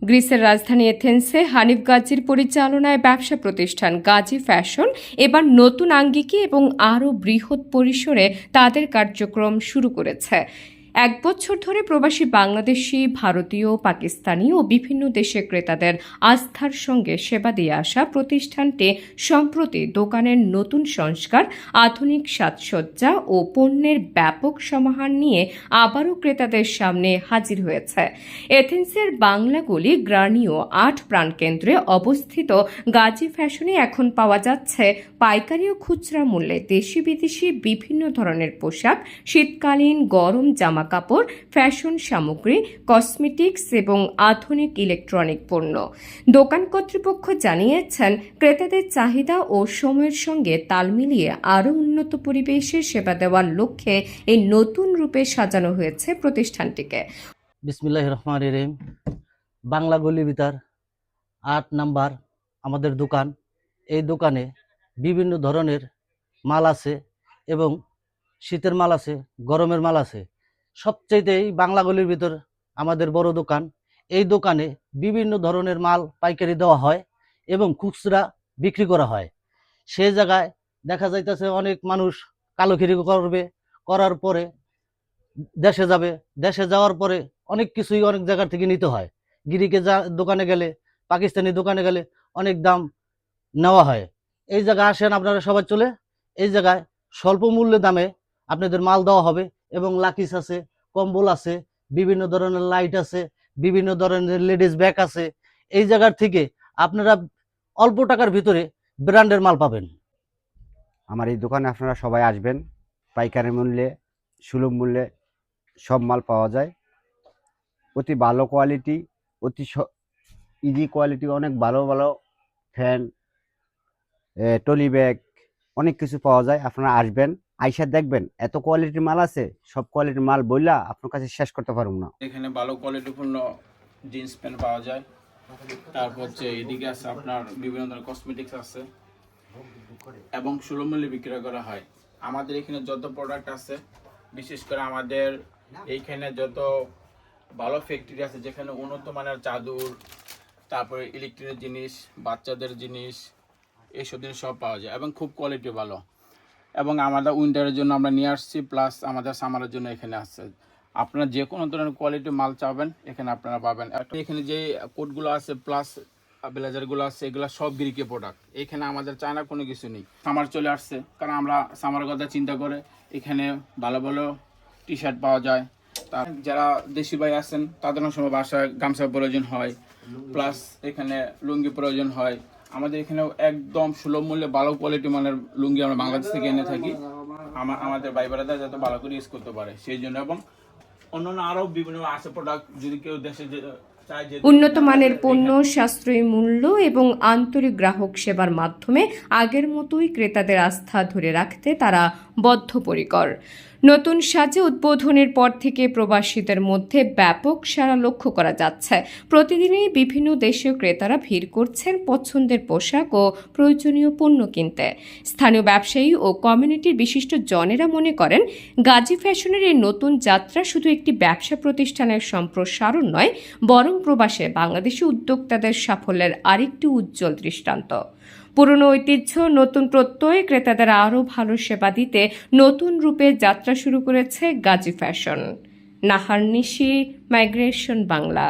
গ্রিসের রাজধানী এথেন্সে হানিফ গাজীর পরিচালনায় ব্যবসা প্রতিষ্ঠান গাজী ফ্যাশন এবার নতুন আঙ্গিকে এবং আরও বৃহৎ পরিসরে তাদের কার্যক্রম শুরু করেছে। 1 বছর ধরে প্রবাসী বাংলাদেশি, ভারতীয়, পাকিস্তানি ও বিভিন্ন দেশের ক্রেতাদের আস্থার সঙ্গে সেবা দিয়ে আসা প্রতিষ্ঠানটি সম্প্রতি দোকানের নতুন সংস্কার, আধুনিক সাজসজ্জা ও পণ্যের ব্যাপক সমাহার নিয়ে আবারও ক্রেতাদের সামনে হাজির হয়েছে। এথেন্সের বাংলাগলি গ্রানীয় 8 প্রাণকেন্দ্রে অবস্থিত গাজী ফ্যাশনে এখন পাওয়া যাচ্ছে পাইকারি ও খুচরা মূল্যে দেশি বিদেশি বিভিন্ন ধরনের পোশাক, শীতকালীন গরম জামাকাপড়, ফ্যাশন সামগ্রী, কসমেটিক্স এবং আধুনিক ইলেকট্রনিক পণ্য। দোকান কর্তৃপক্ষ জানিয়েছেন, ক্রেতাদের চাহিদা ও সময়ের সঙ্গে তাল মিলিয়ে আরও উন্নত পরিবেশে সেবা দেওয়ার লক্ষ্যে এই নতুন রূপে সাজানো হয়েছে প্রতিষ্ঠানটিকে। বিসমিল্লাহির রহমানির রহিম। বাংলাগলি ভিতর 8 নাম্বার আমাদের দোকান। এই দোকানে বিভিন্ন ধরনের মাল আছে এবং শীতের মাল আছে, গরমের মাল আছে। সবচেয়ে বাংলাগলির ভিতর আমাদের বড় দোকান। এই দোকানে বিভিন্ন ধরনের মাল পাইকারি দেওয়া হয় এবং খুচরা বিক্রি করা হয়। সেই জায়গায় দেখা যাইতেছে অনেক মানুষ কালোখিরি করবে, করার পরে দেশে যাবে, দেশে যাওয়ার পরে অনেক কিছুই অনেক জায়গা থেকে নিতে হয়। গিরিকে দোকানে গেলে, পাকিস্তানি দোকানে গেলে অনেক দাম নেওয়া হয়। এই জায়গায় আসেন আপনারা সবাই চলে, এই জায়গায় স্বল্প মূল্যে দামে আপনাদের মাল দেওয়া হবে এবং লাকিস আছে, কম্বল আছে, বিভিন্ন ধরনের লাইট আছে, বিভিন্ন ধরনের লেডিস ব্যাগ আছে। এই জায়গার থেকে আপনারা অল্প টাকার ভিতরে ব্র্যান্ডের মাল পাবেন। আমার এই দোকানে আপনারা সবাই আসবেন। পাইকারি মূল্যে, সুলভ মূল্যে সব মাল পাওয়া যায়। অতি ভালো কোয়ালিটি, অতি ইজি কোয়ালিটি, অনেক ভালো ভালো ফ্যান, টলি ব্যাগ, অনেক কিছু পাওয়া যায়। আপনারা আসবেন, আইসা দেখবেন এত কোয়ালিটির মাল আছে। সব কোয়ালিটির মাল বইলা আপনার কাছে শেষ করতে পারবো না। এখানে ভালো কোয়ালিটিপূর্ণ জিন্স প্যান্ট পাওয়া যায়। তারপর হচ্ছে এদিকে আছে আপনার বিভিন্ন ধরনের কসমেটিক্স আছে এবং সুলভ মূল্যে বিক্রয় করা হয়। আমাদের এখানে যত প্রোডাক্ট আছে, বিশেষ করে আমাদের এইখানে যত ভালো ফ্যাক্টরি আছে যেখানে উন্নত মানের চাদর, তারপরে ইলেকট্রিক জিনিস, বাচ্চাদের জিনিস, এইসব জিনিস সব পাওয়া যায় এবং খুব কোয়ালিটি ভালো। এবং আমাদের উইন্টারের জন্য আমরা নিয়ে আসছি, প্লাস আমাদের সামারের জন্য এখানে আছে। আপনারা যে কোনো ধরনের কোয়ালিটির মাল চাবেন এখানে আপনারা পাবেন। এখানে যে কোটগুলো আছে প্লাস ব্লেজারগুলো আছে, এগুলো সব গ্রিকে প্রোডাক্ট। এখানে আমাদের চায়না কোনো কিছু নেই। সামার চলে আসছে, কারণ আমরা সামারের কথা চিন্তা করে এখানে ভালো ভালো টি শার্ট পাওয়া যায়। তার যারা দেশি ভাই আছেন তাদের অনেক সময় বাসায় গামছার প্রয়োজন হয়, প্লাস এখানে লুঙ্গি প্রয়োজন হয়। আমাদের এখানেও একদম সুলভ মূল্যে ভালো কোয়ালিটি মানের লুঙ্গি আমরা বাংলাদেশ থেকে এনে থাকি, আমাদের ভাই বোনেরা যাতে ভালো করে ইউজ করতে পারে সেই জন্য। এবং অন্যান্য আরও বিভিন্ন আছে প্রোডাক্ট, যদি কেউ দেশে চায় যে উন্নত মানের পণ্য, সাশ্রয়ী মূল্য এবং আন্তরিক গ্রাহক সেবার মাধ্যমে আগের মতোই ক্রেতাদের আস্থা ধরে রাখতে তারা বদ্ধপরিকর। নতুন সাজে উদ্বোধনের পর থেকে প্রবাসীদের মধ্যে ব্যাপক সাড়া লক্ষ্য করা যাচ্ছে। প্রতিদিনই বিভিন্ন দেশীয় ক্রেতারা ভিড় করছেন পছন্দের পোশাক ও প্রয়োজনীয় পণ্য কিনতে। স্থানীয় ব্যবসায়ী ও কমিউনিটির বিশিষ্ট জনেরা মনে করেন, গাজী ফ্যাশনের এই নতুন যাত্রা শুধু একটি ব্যবসা প্রতিষ্ঠানের সম্প্রসারণ নয়, বরং প্রবাসে বাংলাদেশি উদ্যোক্তাদের সাফল্যের আরেকটি উজ্জ্বল দৃষ্টান্ত। পুরনো ঐতিহ্য, নতুন প্রত্যয়ে ক্রেতাদের আরও ভালো সেবা দিতে নতুন রূপে যাত্রা শুরু করেছে গাজী ফ্যাশন। নাহার নিশি, মাইগ্রেশন বাংলা।